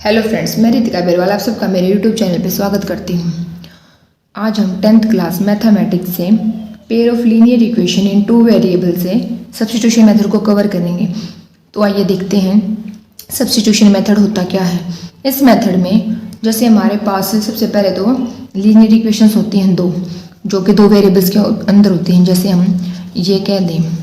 Hello friends, मैं रितिका बेरवाल आप सबका मेरे यूट्यूब चैनल पे स्वागत करती हूँ। आज हम 10th क्लास मैथमेटिक्स से pair of linear equation in two variable से सब्स्टिट्यूशन मेथड को कवर करेंगे। तो आइए देखते हैं सब्स्टिट्यूशन मेथड होता क्या है। इस मेथड में जैसे हमारे पास सबसे पहले तो लीनियर इक्वेशंस होती हैं दो, जो कि दो वेरिएबल्स के अंदर होती हैं। जैसे हम ये कह दें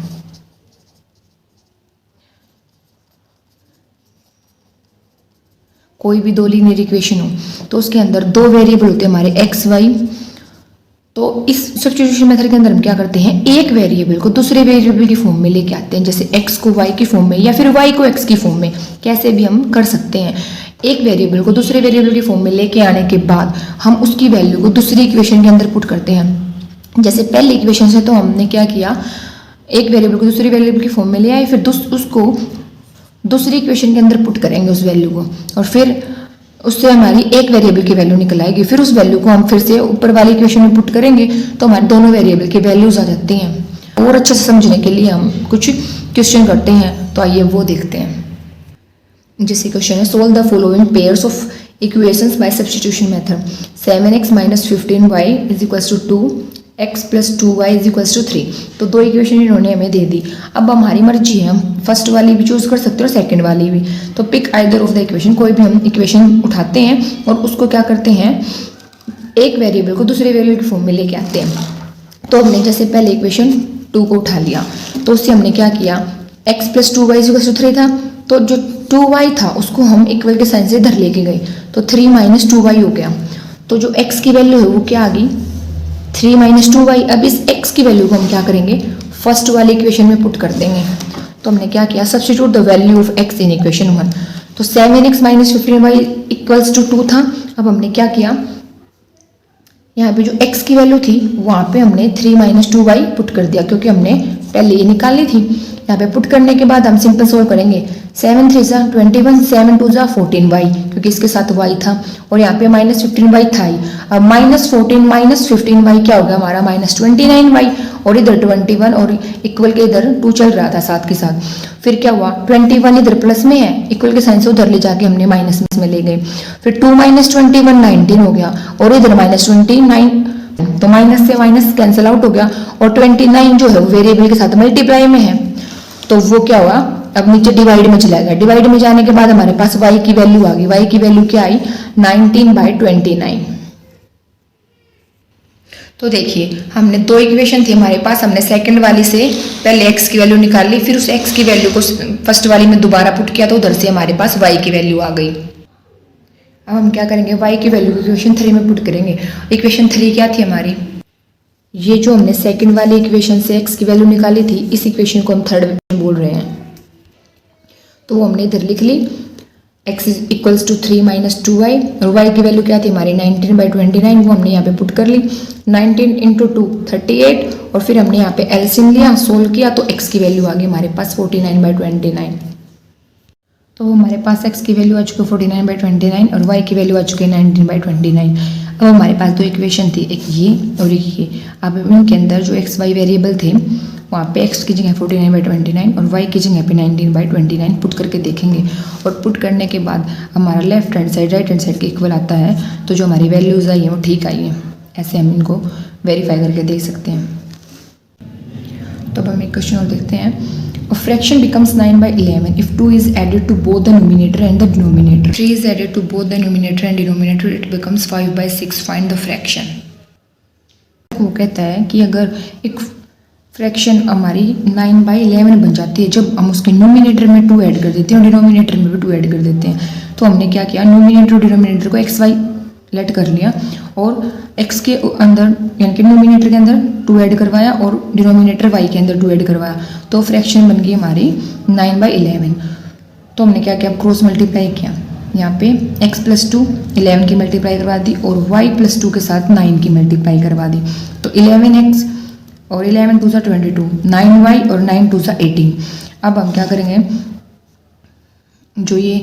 कोई भी दो लीनियर इक्वेशन हो तो उसके अंदर दो वेरिएबल होते हैं हमारे एक्स वाई। तो इस सब्स्टिट्यूशन मेथड के अंदर हम क्या करते हैं, एक वेरिएबल को दूसरे वेरिएबल की फॉर्म में लेके आते हैं। जैसे एक्स को वाई की फॉर्म में या फिर वाई को एक्स की फॉर्म में, कैसे भी हम कर सकते हैं। एक वेरिएबल को दूसरे वेरिएबल की फॉर्म में लेके आने के बाद हम उसकी वैल्यू को दूसरी इक्वेशन के अंदर पुट करते हैं। जैसे पहले इक्वेशन से तो हमने क्या किया, एक वेरिएबल को दूसरी वेरिएबल की फॉर्म में ले आए, फिर उसको दूसरी इक्वेशन के अंदर पुट करेंगे उस वैल्यू को, और फिर उससे हमारी एक वेरिएबल की वैल्यू निकल आएगी। फिर उस वैल्यू को हम फिर से ऊपर वाली इक्वेशन में पुट करेंगे तो हमारे दोनों वेरिएबल की वैल्यूज आ जाती हैं। और अच्छे से समझने के लिए हम कुछ क्वेश्चन करते हैं, तो आइए वो देखते हैं। जैसे क्वेश्चन है, solve the following pairs of equations bye substitution method. 7x - 15y = 2, x + 2y = 3। तो दो इक्वेशन इन्होंने हमें दे दी। अब हमारी मर्जी है, हम फर्स्ट वाली भी चूज कर सकते हैं और सेकंड वाली भी। तो pick either of the equation, कोई भी हम इक्वेशन उठाते हैं और उसको क्या करते हैं, एक वेरिएबल को दूसरे वेरिएबल की फॉर्म में लेके आते हैं। तो हमने जैसे पहले इक्वेशन 2 को उठा लिया, तो उससे हमने क्या किया, x + 2y = 3 था, तो जो 2y था उसको हम इक्वल के साइन से इधर लेके गए, तो 3 - 2y हो गया। तो जो x की वैल्यू है वो क्या आ गई, 3 - 2y। अब इस x की वैल्यू को हम क्या करेंगे, फर्स्ट वाली इक्वेशन में पुट कर देंगे। तो हमने क्या किया, substitute the value of x in equation 1। तो 7x - 15y = 2 था। अब हमने क्या किया, यहाँ पे जो x की वैल्यू थी वहाँ पे हमने 3 - 2y पुट कर दिया, क्योंकि हमने पहले ये निकाली थी। यहाँ पे पुट करने के बाद हम सिंपल सोल्व करेंगे। 7 × 3 = 21, 7 × 2 = 14y, क्योंकि इसके साथ y था और यहाँ पे -15y था ही। अब -14 - 15y क्या होगा हमारा, -29y, और इधर 21 और इक्वल के इधर 2 चल रहा था साथ के साथ। फिर क्या हुआ, 21 इधर प्लस में है, इक्वल के साइन से उधर ले जाके हमने माइनस में ले गए। फिर 2 - 21 19 हो गया, और इधर -29, तो माइनस से माइनस कैंसिल आउट हो गया, और 29 जो है वो वेरिएबल के साथ मल्टीप्लाई में है, तो वो क्या हुआ, अब नीचे डिवाइड में चला गया। डिवाइड में जाने के बाद हमारे पास y की वैल्यू आ गई। y की वैल्यू क्या आई, 19/29। तो देखिए, हमने दो इक्वेशन थी हमारे पास, हमने सेकंड वाली से पहले x की वैल्यू निकाल ली, फिर उस x की वैल्यू को फर्स्ट वाली में दोबारा पुट किया, तो उधर से हमारे पास y की वैल्यू आ गई। अब हम क्या करेंगे, y की वैल्यू इक्वेशन 3 में पुट करेंगे। इक्वेशन 3 क्या थी हमारी, ये जो हमने सेकंड वाली इक्वेशन से x की वैल्यू निकाली थी, इस इक्वेशन को हम थर्ड इक्वेशन बोल रहे हैं। तो वो हमने इधर लिख ली, x = 3 - 2y, और y की वैल्यू क्या थी हमारी 19/29, वो हमने यहाँ पे पुट कर ली। 19 × 2 = 38, और फिर हमने यहाँ पे एलसीएम लिया, सोल्व किया, तो x की वैल्यू आ गई हमारे पास 49/29। तो हमारे पास x की वैल्यू आ चुकी है 49/29 और y की वैल्यू आ चुकी है 19/29। अब हमारे पास दो इक्वेशन थी, एक ये और एक ये। अब इनके अंदर जो x y वेरिएबल थे, वहाँ पे x की जगह 49/29 और y की जगह पे 19/29 पुट करके देखेंगे। और पुट करने के बाद हमारा left hand side right hand side के इक्वल आता है, तो जो हमारी वैल्यूज़ आई हैं वो ठीक आई हैं। ऐसे हम इनको वेरीफाई करके देख सकते हैं। तो अब हम एक क्वेश्चन और देखते हैं। A fraction becomes 9/11 if 2 is added to both the numerator and the denominator. 3 is added to both the numerator and denominator, it becomes 5/6. Find the fraction. वो कहता है कि अगर एक फ्रैक्शन हमारी 9/11 बन जाती है जब हम उसके नोमिनेटर में 2 ऐड कर देते हैं और डिनोमिनेटर में भी 2 ऐड कर देते हैं। तो हमने क्या किया, नोमिनेटर और डिनोमिनेटर को x y लेट कर लिया, और x के अंदर यानी कि नोमिनेटर के अंदर 2 ऐड करवाया और डिनोमिनेटर y के अंदर 2 ऐड करवाया, तो फ्रैक्शन बन गई हमारी 9/11। तो हमने क्या किया, क्रॉस मल्टीप्लाई किया, यहाँ पे x + 2 11 की मल्टीप्लाई करवा दी और y + 2 के साथ 9 की मल्टीप्लाई करवा दी। तो 11x और 11 × 2 = 22, 9y और 9 × 2 = 18। अब हम क्या करेंगे, जो ये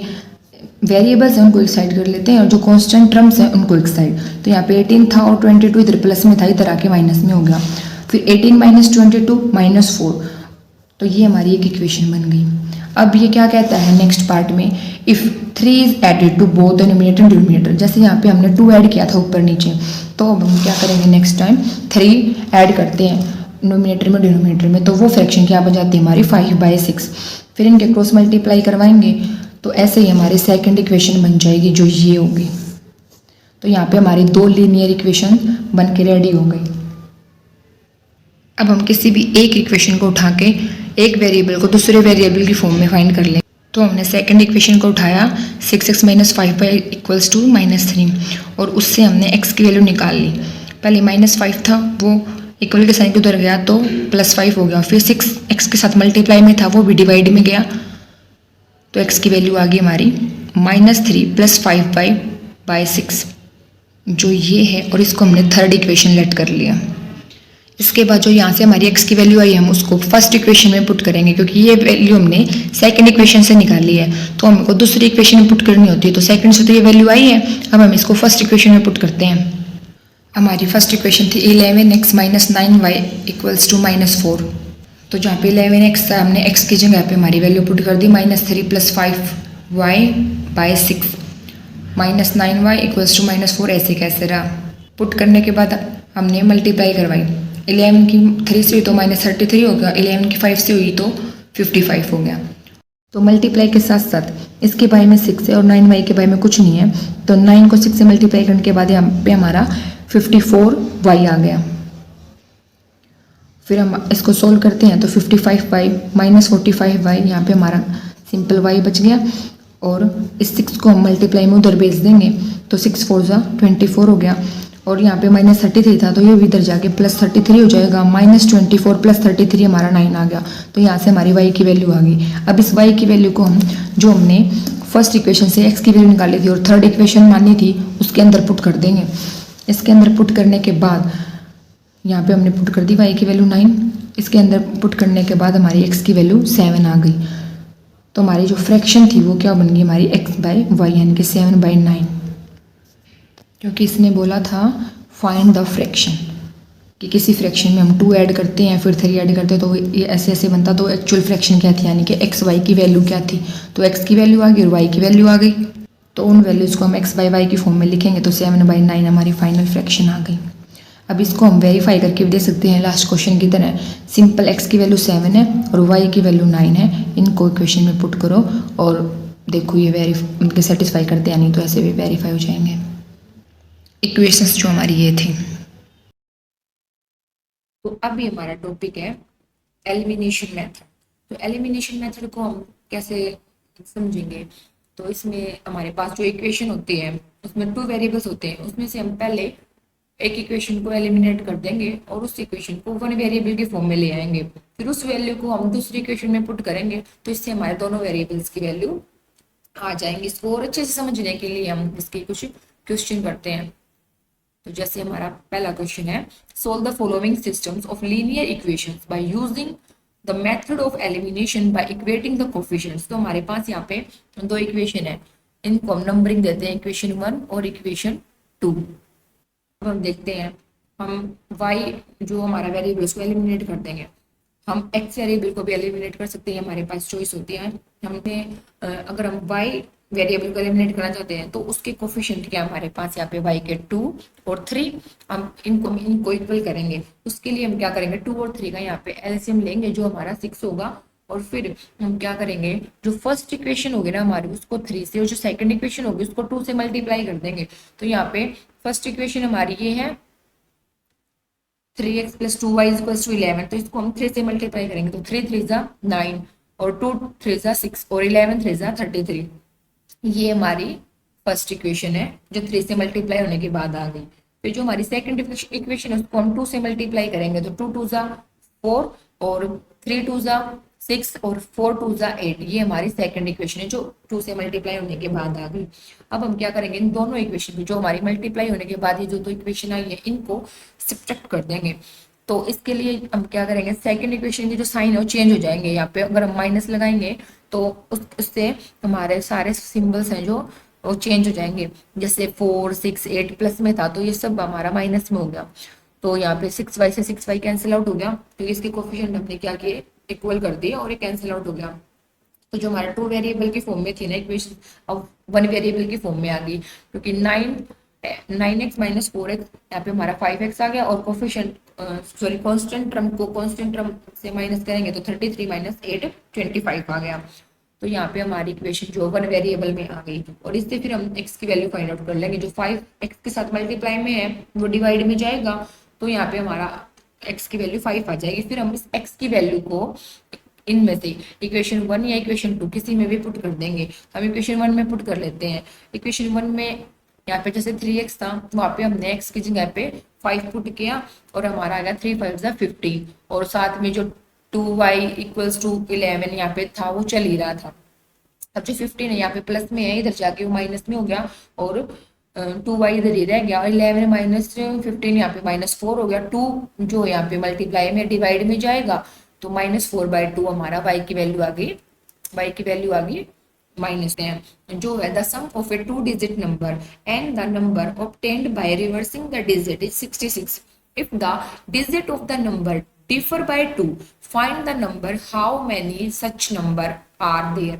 वेरिएबल्स हैं उनको एक साइड कर लेते हैं और जो कांस्टेंट टर्म्स हैं उनको एक साइड। तो यहाँ पे 18 था और 22 इधर प्लस में था, इधर आके माइनस में हो गया। फिर 18 - 22 -4, तो ये हमारी एक इक्वेशन बन गई। अब ये क्या कहता है नेक्स्ट पार्ट में, if 3 is added to both the numerator and denominator, जैसे यहाँ पे हमने 2 ऐड किया था ऊपर नीचे, तो अब हम क्या करेंगे नेक्स्ट टाइम 3 ऐड करते हैं नोमिनेटर में डिनोमिनेटर में, तो वो फ्रैक्शन क्या बन जाती है हमारी 5/6। फिर इनके क्रॉस मल्टीप्लाई करवाएंगे तो ऐसे ही हमारी सेकंड इक्वेशन बन जाएगी जो ये होगी। तो यहाँ पे हमारी 2 लीनियर इक्वेशन बन के रेडी हो गई। अब हम किसी भी एक इक्वेशन को उठा के एक वेरिएबल को दूसरे वेरिएबल की फॉर्म में फाइंड कर लें। तो हमने सेकंड इक्वेशन को उठाया 6x - 5y = -3 और उससे हमने x की वैल्यू निकाल ली। पहले -5 था, वो इक्वल के साइन के उधर गया तो +5 हो गया, फिर 6x के साथ मल्टीप्लाई में था वो भी डिवाइड में गया, तो x की वैल्यू आ गई हमारी -3 + 5/6 जो ये है, और इसको हमने थर्ड इक्वेशन लेट कर लिया। इसके बाद जो यहाँ से हमारी x की वैल्यू आई हम उसको फर्स्ट इक्वेशन में पुट करेंगे, क्योंकि ये वैल्यू हमने सेकंड इक्वेशन से निकाली है, तो हमको दूसरी इक्वेशन में पुट करनी होती है। तो सेकंड से तो ये वैल्यू आई है, अब हम इसको फर्स्ट इक्वेशन में पुट करते हैं। हमारी फर्स्ट इक्वेशन थी 11x - 9y = -4। तो जहाँ पे 11x था हमने x की जगह पे हमारी वैल्यू पुट कर दी -3 + 5y/6 -9y = -4, ऐसे कैसे रहा। पुट करने के बाद हमने मल्टीप्लाई करवाई, 11 की 3 से हुई तो -33 हो गया, 11 की 5 से हुई तो 55 हो गया। तो मल्टीप्लाई के साथ साथ इसके बारे में 6 है और 9y के बारे में कुछ नहीं है, तो 9 को 6 से मल्टीप्लाई करने के बाद यहाँ पे हमारा 54y आ गया। फिर हम इसको सोल्व करते हैं तो 55y - 45y, यहाँ पे हमारा सिंपल y बच गया, और इस 6 को हम मल्टीप्लाई में उधर भेज देंगे तो 6 4 ज़ा 24 हो गया, और यहाँ पे -33 था तो ये भी इधर जाके +33 हो जाएगा, -24 + 33 हमारा 9 आ गया। तो यहाँ से हमारी y की वैल्यू आ गई। अब इस y की वैल्यू को हम जो हमने फर्स्ट इक्वेशन से x की वैल्यू निकाली थी और थर्ड इक्वेशन मानी थी उसके अंदर पुट कर देंगे। इसके अंदर पुट करने के बाद यहाँ पे हमने पुट कर दी y की वैल्यू 9, इसके अंदर पुट करने के बाद हमारी x की वैल्यू 7 आ गई। तो हमारी जो फ्रैक्शन थी वो क्या बन गई हमारी x/y, यानी कि 7/9, क्योंकि इसने बोला था फाइंड द फ्रैक्शन, कि किसी फ्रैक्शन में हम 2 ऐड करते हैं फिर 3 ऐड करते हैं तो ये ऐसे ऐसे बनता, तो एक्चुअल फ्रैक्शन क्या थी, यानी कि x/y की वैल्यू क्या थी, तो x की वैल्यू आ गई और y की वैल्यू आ गई, तो उन वैल्यूज़ को हम x/y की फॉर्म में लिखेंगे तो 7/9 हमारी फाइनल फ्रैक्शन आ गई। अब इसको हम वेरीफाई करके भी दे सकते हैं लास्ट क्वेश्चन की तरह, सिंपल x की वैल्यू 7 है और y की वैल्यू 9 है, इनको इक्वेशन में पुट करो और देखो ये उनके सेटिस्फाई करते हैं, नहीं तो ऐसे भी वेरीफाई हो जाएंगे। इक्वेशंस जो हमारी ये थी। तो अभी हमारा टॉपिक है एलिमिनेशन मेथड। तो एलिमिनेशन मेथड को हम कैसे समझेंगे, तो इसमें हमारे पास जो इक्वेशन होती है उसमें 2 वेरिएबल्स होते हैं, उसमें से हम पहले एक इक्वेशन को एलिमिनेट कर देंगे और उस इक्वेशन को 1 वेरिएबल के फॉर्म में ले आएंगे, फिर उस वैल्यू को हम दूसरी इक्वेशन में पुट करेंगे, तो इससे हमारे दोनों वेरिएबल्स की वैल्यू आ जाएंगी। इसको और अच्छे से समझने के लिए हम इसके कुछ क्वेश्चन करते हैं। तो जैसे हमारा पहला क्वेश्चन है, solve the following systems of linear equations by using the method of elimination by equating the coefficients. तो हमारे पास यहाँ पे 2 इक्वेशन है, इनको हम नंबरिंग देते हैं, इक्वेशन 1 और इक्वेशन 2। अब हम देखते हैं, हम y जो हमारा वेरिएबल उसको एलिमिनेट कर देंगे, हम x वेरिएबल को भी एलिमिनेट कर सकते हैं, हमारे पास चॉइस होती है। हमने अगर हम y वेरिएबल को एलिमिनेट करना चाहते हैं तो उसके कोफिशिएंट क्या हमारे पास यहाँ पे y के 2 और 3, हम इनको इक्वल करेंगे। उसके लिए हम क्या करेंगे, 2 और 3 का यहाँ पे एलसीएम लेंगे जो हमारा 6 होगा, और फिर हम क्या करेंगे, जो फर्स्ट इक्वेशन होगी ना हमारी उसको 3 से और जो सेकंड इक्वेशन होगी उसको 2 से मल्टीप्लाई कर देंगे। तो यहाँ पे फर्स्ट इक्वेशन हमारी ये है 3x + 2y = 11, तो इसको हम 3 से मल्टीप्लाई करेंगे तो 3 3 ज़ा 9 और 2 3 ज़ा 6 और 11 3 ज़ा 33। ये हमारी फर्स्ट इक्वेशन है जो 3 से मल्टीप्लाई होने के बाद आ गई। फिर जो हमारी सेकंड इक्वेशन है उसको हम 2 से मल्टीप्लाई करेंगे तो 2 2 ज़ा 4 और 3 2 ज़ा 6 और 4 2 ज़ा 8, ये हमारी सेकंड इक्वेशन है जो 2 से मल्टीप्लाई होने के बाद आ गई। अब हम क्या करेंगे, इन दोनों इक्वेशन में जो हमारी मल्टीप्लाई होने के बाद ये जो 2 इक्वेशन आई है इनको सब्ट्रैक्ट कर देंगे। तो इसके लिए हम क्या करेंगे, सेकंड इक्वेशन के जो साइन है वो चेंज हो जाएंगे। यहाँ पे अगर हम माइनस लगाएंगे तो उससे हमारे सारे सिंबल्स हैं जो वो चेंज हो जाएंगे। जैसे 4 6 8 प्लस में था तो ये सब हमारा माइनस में हो गया, तो यहाँ पे 6y से 6y कैंसिल आउट हो गया, तो इसके कोफिशिएंट हमने क्या किए, इक्वल कर दिए और ये कैंसिल आउट हो गया। तो जो हमारे 2 वेरिएबल की फॉर्म में थी ना इक्वेशन, अब 1 वेरिएबल की फॉर्म में आ गई, क्योंकि 9x-4x, यहाँ पे हमारा 5x आ गया, और कोफिशिएंट सॉरी कांस्टेंट टर्म को कांस्टेंट टर्म से माइनस करेंगे तो 33 - 8 25 आ गया। तो यहाँ पे हमारी इक्वेशन जो 1 वेरिएबल में आ गई, और इससे फिर हम x की वैल्यू फाइंड आउट कर लेंगे। जो 5x के साथ मल्टीप्लाई में है वो डिवाइड में जाएगा, तो यहाँ पे हमारा x की वैल्यू 5 आ जाएगी। फिर हम इस x की वैल्यू को इनमें से इक्वेशन 1 या इक्वेशन 2 किसी में भी पुट कर देंगे। हम इक्वेशन 1 में पुट कर लेते हैं। इक्वेशन 1 में यहाँ पे जैसे 3x था, वहाँ पे हमने x की जगह पे 5 पुट किया, और हमारा आ गया 3 5 50, और साथ में जो 2y = 11 यहाँ पे था वो चल ही रहा था। अब जो 15 है यहाँ पे प्लस में है, इधर जाके वो माइनस में हो गया, और 2y इधर ही रह गया, और 11 - 15 यहाँ पे -4 हो गया। 2 जो यहाँ पे मल्टीप्लाई में डिवाइड में जाएगा, तो -4/2 हमारा y की वैल्यू आ गई, y की वैल्यू आ गई माइनस है जो है the sum of a 2 digit number and the number obtained by reversing the digit is 66. If the digit of the number differ by 2, find the number. How many such number are there?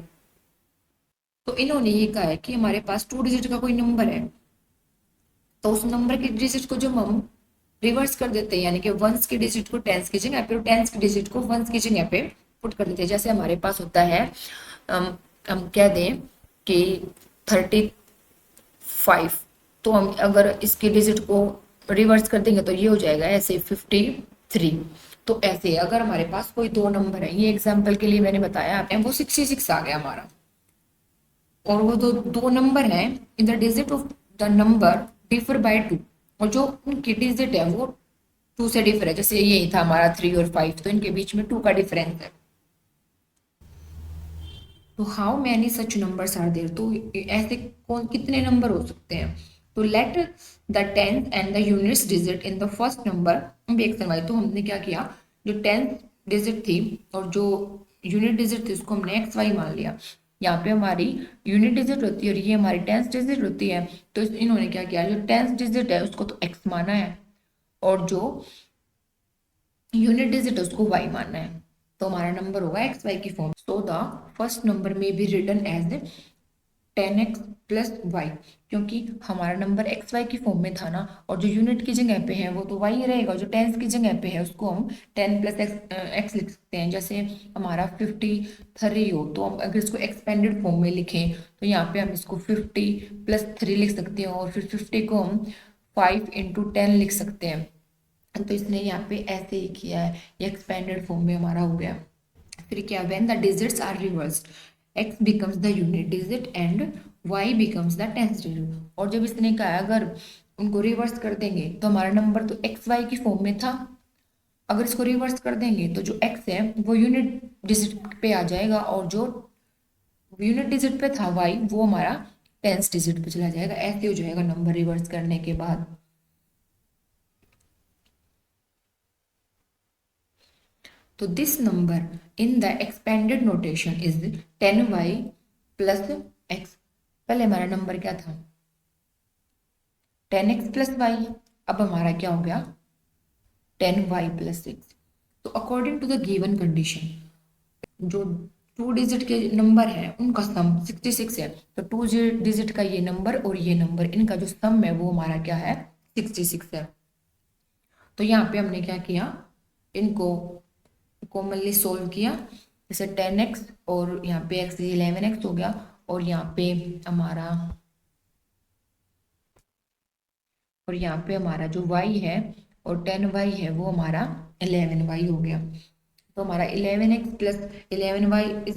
तो इन्होंने ये कहा है कि हमारे पास 2 digit का कोई number है, तो उस नंबर के डिजिट को जो हम रिवर्स कर देते हैं, यानी कि वंस के डिजिट को टेंस की जगह पे, टेंस के डिजिट को वंस की जगह पे पुट कर देते हैं। जैसे हमारे पास होता है, हम कह दें कि 35, तो हम अगर इसके डिजिट को रिवर्स कर देंगे तो ये हो जाएगा ऐसे 53। तो ऐसे अगर हमारे पास कोई 2 नंबर है, ये एग्जाम्पल के लिए मैंने बताया आपने, वो 66 आ गया हमारा, और वो दो नंबर हैं, in the digit of the number differ by 2, और जो उनकी डिजिट है वो 2 से डिफर है। जैसे यही था हमारा 3 और 5, तो इनके बीच में 2 का डिफरेंस है। तो how many such numbers are there, तो ऐसे कौन कितने नंबर हो सकते हैं। तो let the tenth and the units digit in the first number be x and y. तो हमने क्या किया, जो टेंथ डिजिट थी और जो यूनिट डिजिट थी उसको हमने एक्स वाई मान लिया। यहाँ पे हमारी यूनिट डिजिट होती है और ये हमारी टेंथ डिजिट होती है, तो इन्होंने क्या किया, जो टेंथ डिजिट है उसको तो एक्स माना है, और जो यूनिट डिजिट है उसको वाई मानना है। तो हमारा नंबर होगा एक्स वाई की फॉर्म। So the first number may be written as 10x + y, क्योंकि हमारा नंबर एक्स वाई की फॉर्म में था ना, और जो यूनिट की जगह पे है वो तो y रहेगा, जो टेंस की जगह पे है उसको हम 10 + x लिख सकते हैं। जैसे हमारा 53 हो, तो हम अगर इसको एक्सपेंडेड फॉर्म में लिखें तो यहाँ पे हम इसको 50 + 3 लिख सकते हैं, और फिर 50 को हम 5 × 10 लिख सकते हैं। तो इसने यहाँ पे ऐसे ही किया है, ये एक्सपेंडेड फॉर्म में हमारा हो गया। फिर क्या, when the digits are reversed x becomes the unit digit and y becomes the tens digit। और जब इसने कहा अगर उनको रिवर्स कर देंगे तो हमारा नंबर तो एक्स वाई की फॉर्म में था, अगर इसको रिवर्स कर देंगे तो जो x है वो यूनिट डिजिट पे आ जाएगा, और जो यूनिट डिजिट पे था y वो हमारा टेंस डिजिट पे चला जाएगा। ऐसे हो जाएगा नंबर रिवर्स करने के बाद। तो this number in the expanded notation is 10y + x। पहले हमारा नंबर क्या था, 10x + y, अब हमारा क्या हो गया 10y + 6। तो according to the given condition, जो 2 डिजिट के नंबर है उनका सम 66 है, तो 2 डिजिट का ये नंबर और ये नंबर, इनका जो सम है वो हमारा क्या है 66 है। तो यहाँ पे हमने क्या किया, इनको कॉमनली सोल्व किया। जैसे 10x और यहाँ पे x 11x हो गया, और यहाँ पे हमारा जो y है और 10y है वो हमारा 11y हो गया। तो हमारा 11x + 11y =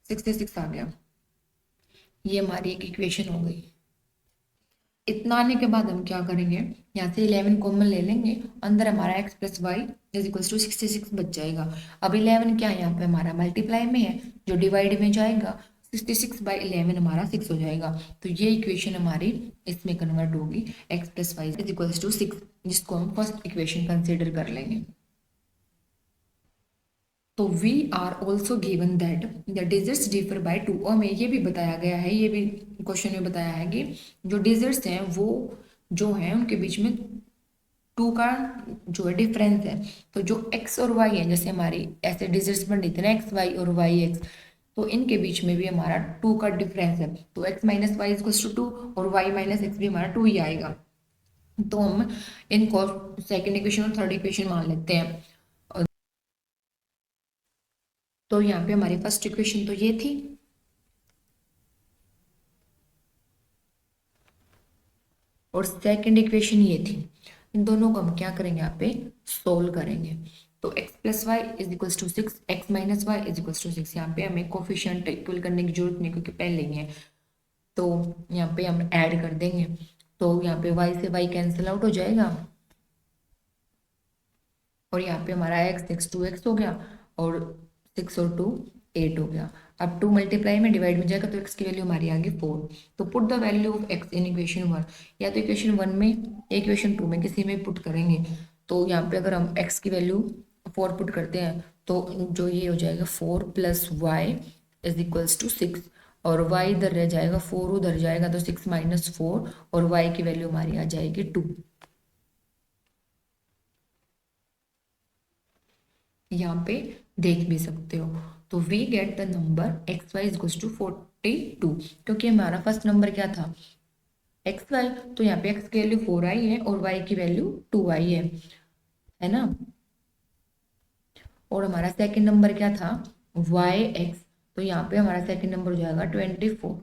66 आ गया। ये हमारी एक इक्वेशन हो गई। इतना आने के बाद हम क्या करेंगे, यहाँ से 11 कॉमन ले लेंगे, अंदर हमारा x + y = 66 बच जाएगा। अब 11 क्या है, यहाँ पे हमारा मल्टीप्लाई में है, जो डिवाइड में जाएगा 66/11 हमारा 6 हो जाएगा। तो ये इक्वेशन हमारी इसमें कन्वर्ट होगी, x + y = 6, जिसको हम फर्स्ट इक्वेशन कंसिडर कर लेंगे। तो we are also given that the digits differ by 2, और हमें ये भी बताया गया है, ये भी क्वेश्चन में बताया है कि जो डिजिट्स हैं वो जो हैं उनके बीच में 2 का जो है डिफरेंस है। तो जो x और y है, जैसे हमारी ऐसे डिजिट्स बन रही थी ना x y और y x, तो इनके बीच में भी हमारा 2 का डिफरेंस है, तो x minus y equals to 2 और y माइनस एक्स भी हमारा 2 ही आएगा। तो हम इनको सेकेंड इक्वेशन और थर्ड इक्वेशन मान लेते हैं। तो यहाँ पे हमारी फर्स्ट इक्वेशन तो ये थी, और सेकंड इक्वेशन ये थी। इन दोनों को हम क्या करेंगे, यहाँ पे सोल्व करेंगे। तो x plus y is equals to 6, x minus y is equals to 6। यहाँ पे हमें कोफिशिएंट इक्वल करने की जरूरत नहीं क्योंकि पहले ही है, तो यहाँ पे हम ऐड कर देंगे। तो यहाँ पे y से y कैंसिल आउट हो जाएगा, और यहाँ पे हमारा x 2x हो गया, और 6 और 2 8 हो गया। अब 2 मल्टीप्लाई में डिवाइड में जाएगा तो x की वैल्यू हमारी आ गई 4। तो put the value of x in equation 1, या तो इक्वेशन 1 में या इक्वेशन 2 में किसी में पुट करेंगे। तो यहाँ पे अगर हम x की वैल्यू 4 पुट करते हैं तो जो ये हो जाएगा 4 plus y is equals to 6, और y इधर रह जाएगा, 4 उधर जाएगा तो 6 माइनस 4, और y की वैल्यू हमारी आ जाएगी 2। यहाँ पे देख भी सकते हो। तो we get the number x y is to 42, क्योंकि हमारा फर्स्ट नंबर क्या था, एक्स वाई। तो यहाँ पे एक्स की वैल्यू 4 आई है और वाई की वैल्यू 2 आई है ना। और हमारा सेकंड नंबर क्या था, वाई एक्स। तो यहाँ पे हमारा सेकंड नंबर हो जाएगा 24।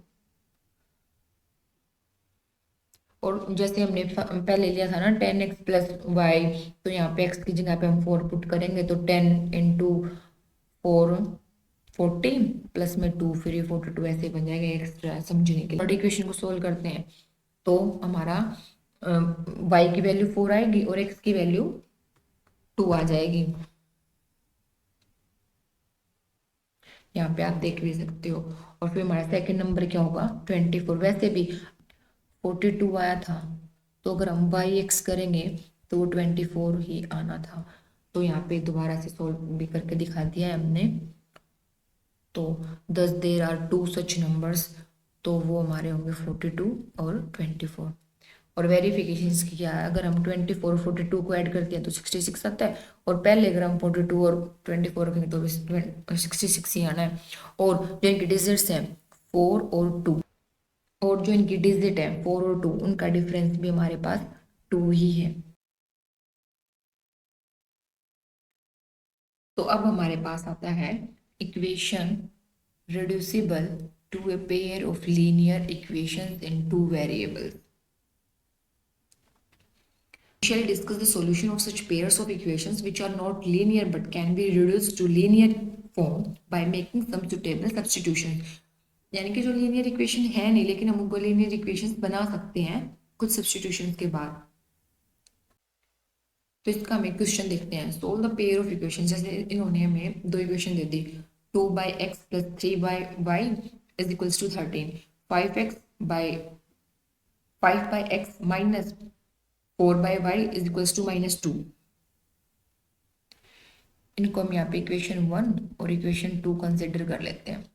और जैसे हमने पहले लिया था ना 10x प्लस वाई, तो यहाँ पे x की जगह पे हम 4 पुट करेंगे, तो 10 इंटू 4 40 प्लस में 2, फिर ये 42 ऐसे बन जाएगा एक्स्ट्रा समझने के लिए। थर्ड इक्वेशन को सोल्व करते हैं तो हमारा y की वैल्यू 4 आएगी और x की वैल्यू 2 आ जाएगी। यहाँ पे आप देख भी सकते हो। और फिर हमारा सेकंड नंबर क्या होगा 24। वैसे भी 42 आया था, तो अगर हम वाई एक्स करेंगे तो वो 24 ही आना था। तो यहाँ पे दोबारा से सोल्व भी करके दिखा दिया है हमने। तो 10 देर आर 2 सच नंबर्स, तो वो हमारे होंगे 42 और 24। और वेरिफिकेशन की क्या है, अगर हम 24 और 42 को ऐड करते हैं तो 66 आता है, और पहले अगर हम 42 और 24 रखेंगे तो 66 ही आना है। और जो इनके डिजिट्स हैं 4 और 2, और जो इनकी डिजिट है 4 और 2, उनका डिफरेंस भी हमारे पास 2 ही है। तो अब हमारे पास आता है equation reducible to a pair of linear equations in two variables. We shall discuss the solution of such pairs of equations which are not linear but can be reduced to linear form by making some suitable substitutions. यानी कि जो linear equation है नहीं लेकिन हम उनको linear equations बना सकते हैं कुछ सब्स्टिट्यूशंस के बाद। तो इसका हम एक क्वेश्चन देखते हैं। Solve the pair of equation. जैसे इन्होंने हमें दो इक्वेशन दे दी, 2/x plus 3/y is equals to 13, 5x minus 4/y is equals to -2। इनको हम यहाँ पे इक्वेशन 1 और इक्वेशन 2 कंसिडर कर लेते हैं।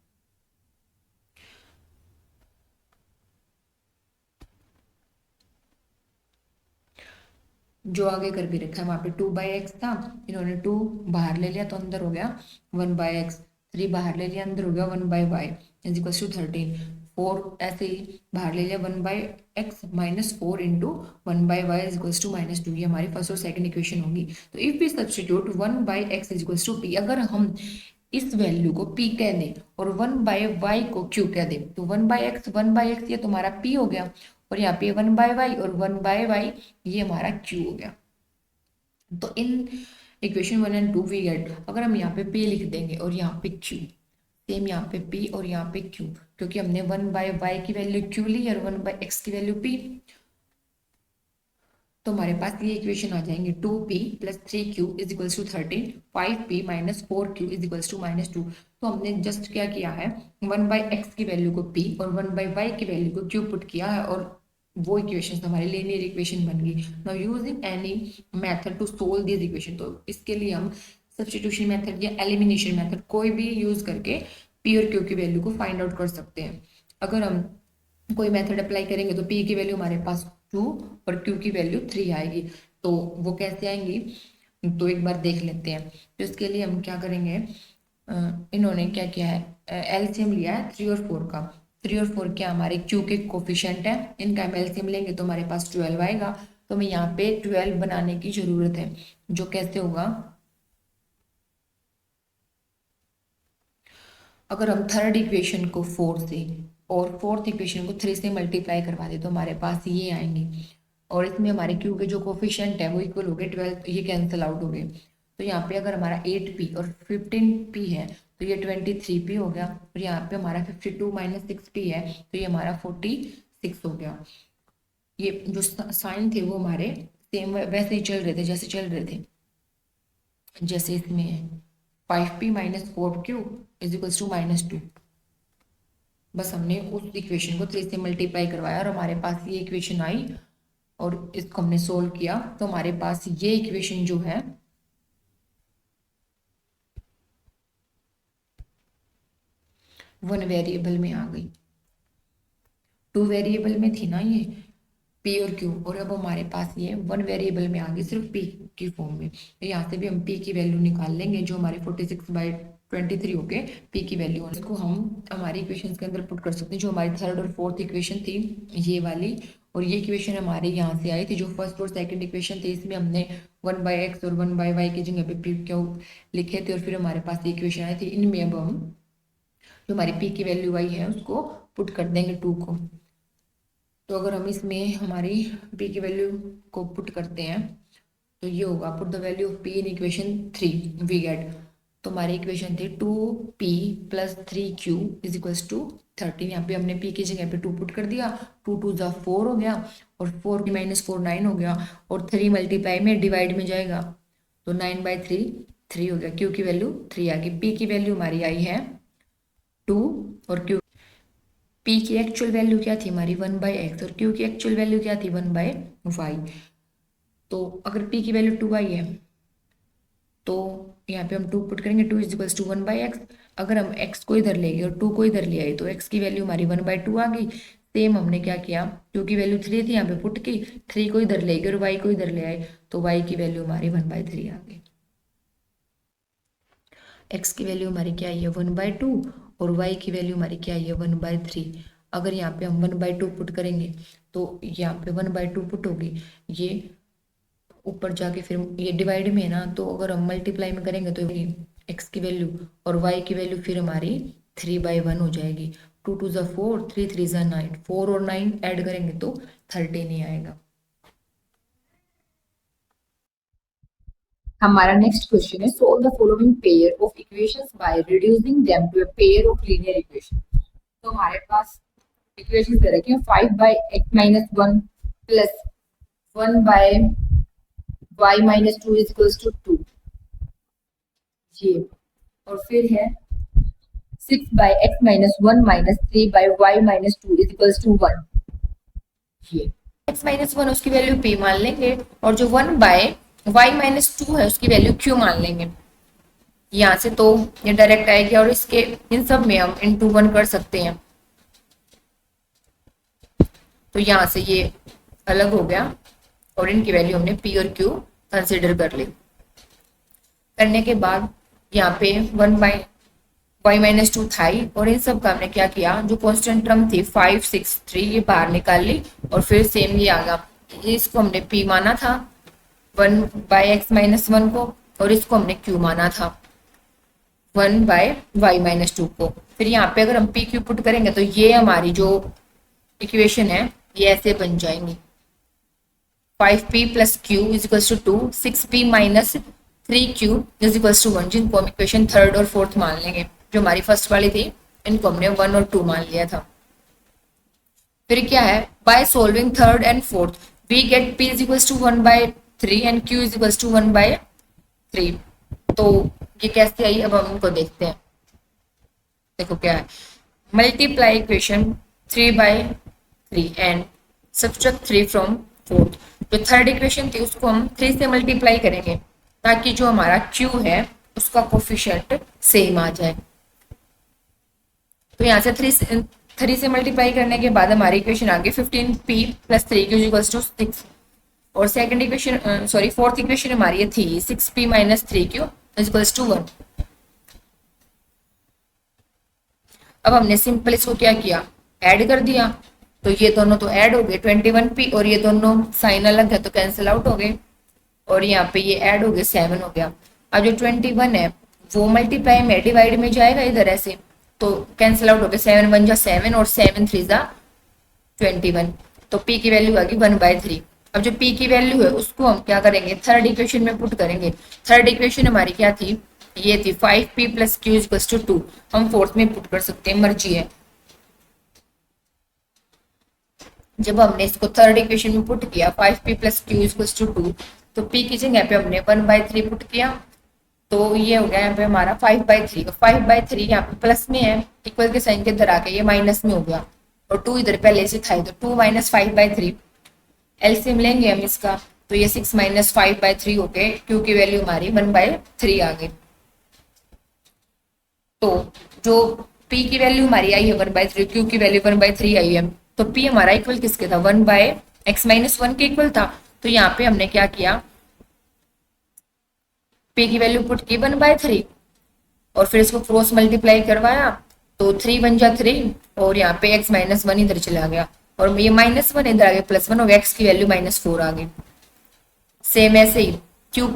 जो आगे कर भी रखा है वहां पे 2/x था, इन्होंने 2 बाहर ले लिया तो अंदर हो गया 1/x, 3 बाहर ले लिया अंदर हो गया 1/y इज इक्वल टू 13, 4 ऐसे ही बाहर ले लिया 1/x minus 4 into 1/y is equal to -2। ये हमारी फर्स्ट और सेकंड इक्वेशन होगी। तो if we substitute 1/x is equal to p, अगर हम इस वैल्यू को p कह दें और 1/y को q कह दें, तो 1/x ये तुम्हारा p हो गया, और यहाँ पे 1/y और 1/y ये हमारा q हो गया। तो in equation 1 and 2 we get, अगर हम यहाँ पे p लिख देंगे और यहाँ पे q, सेम यहाँ पे p और यहाँ पे q, क्योंकि हमने 1/y की वैल्यू q ली और 1/x की वैल्यू p, तो हमारे पास ये इक्वेशन आ जाएंगे 2p plus 3q is equals to 13, 5p minus 4q is equals to -2। तो हमने जस्ट क्या किया है, 1/x की वैल्यू को p और 1/y की वैल्यू को q पुट किया है, और वो इक्वेशन हमारी लीनियर इक्वेशन बन गई। Now using any method to solve this equation, तो इसके लिए हम सब्स्टिट्यूशन मेथड या एलिमिनेशन मेथड कोई भी यूज करके p और q की वैल्यू को फाइंड आउट कर सकते हैं। अगर हम कोई मेथड अप्लाई करेंगे तो p की वैल्यू हमारे पास 2 और q की वैल्यू 3 आएगी। तो वो कैसे आएंगी, तो एक बार देख लेते हैं। तो इसके लिए हम क्या करेंगे, इन्होंने क्या किया है, एलसीएम लिया है 3 और 4 का। 3 और 4 क्या हमारे क्यू के कोफिशिएंट है, इनका हम एलसीएम लेंगे तो हमारे पास 12 आएगा। तो हमें यहाँ पे 12 बनाने की जरूरत है, जो कैसे होगा, अगर हम थर्ड इक्वेशन को 4 से और फोर्थ इक्वेशन को 3 से मल्टीप्लाई करवा दे तो हमारे पास ये आएंगे, और इसमें हमारे क्यू के जो कोफिशिएंट है वो इक्वल हो गए 12, ये कैंसिल आउट हो गए। तो यहाँ पे अगर हमारा 8p और 15p है तो ये 23p हो गया, और यहाँ पे हमारा 52 माइनस 6p है तो ये हमारा 46 हो गया। ये जो साइन थे वो हमारे सेम वैसे ही चल रहे थे जैसे चल रहे थे, जैसे इसमें 5p minus 4q is equals to -2। बस हमने उस इक्वेशन को 3 से मल्टीप्लाई करवाया और हमारे पास ये इक्वेशन आई, और इसको हमने सोल्व किया तो हमारे पास ये इक्वेशन जो है वन वेरिएबल में आ गई। 2 वेरिएबल में थी ना ये पी और क्यू, और अब हमारे पास ये 1 वेरिएबल में आ गई सिर्फ पी की फॉर्म में। तो यहाँ से भी हम पी की वैल्यू निकाल लेंगे, जो हमारे 46/23 हो गए पी की वैल्यू। इसको हम हमारी इक्वेशन के अंदर पुट कर सकते हैं, जो हमारी थर्ड और फोर्थ इक्वेशन थी ये वाली, और ये इक्वेशन हमारे यहाँ से आई थी जो फर्स्ट और सेकंड इक्वेशन थी, इसमें हमने 1/x और 1/y की जगह पे पी क्यू लिखे थे, और फिर हमारे पास इक्वेशन आई थी। इनमें अब हम जो हमारी पी की वैल्यू आई है उसको पुट कर देंगे 2 को। तो अगर हम इसमें हमारी पी की वैल्यू को पुट करते हैं तो ये होगा, put the value of p in equation 3 we get. तो हमारी इक्वेशन थी 2p + 3q is equals to 13। यहाँ पे हमने p की जगह पे 2 पुट कर दिया, 2 2 ज़ा 4 हो गया, और 4 - 4 9 हो गया, और 3 मल्टीप्लाई में डिवाइड में जाएगा तो 9/3 3 हो गया। q की वैल्यू 3 आ गई। p की वैल्यू हमारी आई है 2, और q p की एक्चुअल वैल्यू क्या थी हमारी 1/x, और q की एक्चुअल वैल्यू क्या थी 1/y। तो अगर p की वैल्यू 2 आई है तो यहाँ पे हम 2 पुट करेंगे, 2 इज इक्वल्स टू 1/x। अगर हम x को इधर ले गए और 2 को इधर ले आए तो x की वैल्यू हमारी 1/2 आ गई। सेम हमने क्या किया, q की वैल्यू 3 थी यहाँ पे पुट की, 3 को इधर ले गए और y को इधर ले आए तो y की वैल्यू हमारी 1/3 आ गई। x की वैल्यू हमारी क्या आई है 1/2, और y की वैल्यू हमारी क्या आई है 1/3। अगर यहाँ पे हम 1/2 पुट करेंगे तो यहाँ पे 1/2 पुट होगी, ये ऊपर जाके फिर ये डिवाइड में है ना, तो अगर हम मल्टीप्लाई में करेंगे तो x की वैल्यू और y की वैल्यू फिर हमारी 3/1 हो जाएगी। 2 2 ज़ा 4, 3 3 ज़ा 9, 4 और 9 ऐड करेंगे तो 13 ही आएगा। हमारा नेक्स्ट क्वेश्चन है, solve the following pair of equations by reducing them to a pair of linear equation. तो हमारे पास इक्वेशंस दे रखी है 5/x - 1 plus 1/y - 2 is equals to 2, ये, और फिर है 6/x - 1 - 3/y - 2 is equals to 1, ये x - 1 उसकी वैल्यू p मान लेंगे, और जो 1/y - 2 है उसकी वैल्यू q मान लेंगे। यहाँ से तो ये डायरेक्ट आएगी, और इसके इन सब में हम इनटू 1 कर सकते हैं, तो यहाँ से ये अलग हो गया, और इनकी वैल्यू हमने p और q कंसिडर कर ली। करने के बाद यहाँ पे 1/y - 2 था ही, और इन सब का हमने क्या किया, जो कांस्टेंट टर्म थी 5 6 3 ये बाहर निकाल ली, और फिर सेम ये आ गया। इसको हमने p माना था 1/x - 1 को, और इसको हमने q माना था 1/y - 2 को। फिर यहाँ पे अगर हम p q पुट करेंगे तो ये हमारी जो इक्वेशन है ये ऐसे बन जाएंगी, 5p + q is equals to 2, 6p - 3q is equals to 1, जिनको हम इक्वेशन थर्ड और फोर्थ मान लेंगे। जो हमारी फर्स्ट वाली थी इनको हमने 1 और 2 मान लिया था। फिर क्या है, by solving third and fourth we get p is equals to 1/3 and q is equals to 1/3। तो ये कैसे आई, अब हम इनको देखते हैं। देखो क्या है, multiply equation 3/3 and subtract 3 from fourth. जो थर्ड इक्वेशन थी उसको हम 3 से मल्टीप्लाई करेंगे ताकि जो हमारा q है उसका कोफिशिएंट सेम आ जाए। तो यहाँ से 3 से मल्टीप्लाई करने के बाद हमारी इक्वेशन आ गई 15p + 3q इक्वल्स टू 6, और सेकंड इक्वेशन फोर्थ इक्वेशन हमारी ये थी 6p - 3q इक्वल्स टू 1। अब हमने सिंपल इसको क्या किया, ऐड कर दिया, तो ये दोनों तो ऐड हो गए 21p, और ये दोनों साइन अलग है तो कैंसिल आउट हो गए, और यहाँ पे ये ऐड हो गए 7 हो गया। अब जो 21 है वो मल्टीप्लाई में डिवाइड में जाएगा इधर ऐसे, तो कैंसिल आउट हो गया, 7 1 जा 7 और 7 3 जा 21, तो p की वैल्यू आ गई 1/3। अब जो p की वैल्यू है उसको हम क्या करेंगे, थर्ड इक्वेशन में पुट करेंगे। थर्ड इक्वेशन हमारी क्या थी, ये थी 5p + q = 2, हम फोर्थ में पुट कर सकते हैं, मर्जी है। जब हमने इसको थर्ड इक्वेशन में पुट किया 5p + q = 2, तो p की जगह पे हमने 1/3 पुट किया, तो ये हो गया यहाँ पे हमारा 5/3। 5/3 यहाँ पे प्लस में है, इक्वल के साइन के इधर आके ये माइनस में हो गया, और 2 इधर पहले से था, तो 2 - 5/3 एलसीएम लेंगे हम इसका, तो ये 6 - 5/3 हो गए, क्यू की वैल्यू हमारी 1/3 आ गई। तो जो p की वैल्यू हमारी आई है 1/3, क्यू की वैल्यू 1/3 आई है, तो p हमारा इक्वल किसके था, 1/x-1 के इक्वल था। तो यहाँ पे हमने क्या किया, p की वैल्यू पुट की 1/3, और फिर इसको क्रॉस मल्टीप्लाई करवाया, तो 3 1 जा 3, और यहाँ पे x-1 इधर चला गया, और ये -1 इधर आ गया, +1 हो गया, x की वैल्यू -4 आ गई। सेम ऐसे ही q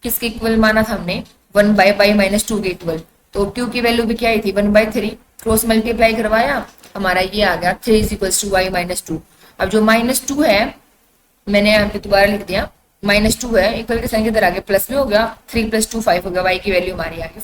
किसके इक्वल माना था हमने, 1/y-2 के इक्वल, तो q की वैल्यू भी क्या आई थी 1/3, क्रॉस मल्टीप्लाई करवाया, हमारा ये आ गया 3 = y-2। अब जो -2 है मैंने यहाँ पे दोबारा लिख दिया, -2 है, इक्वल के साइन के इधर आगे प्लस में हो गया, 3 + 2 5 हो गया, y की वैल्यू हमारी आ गई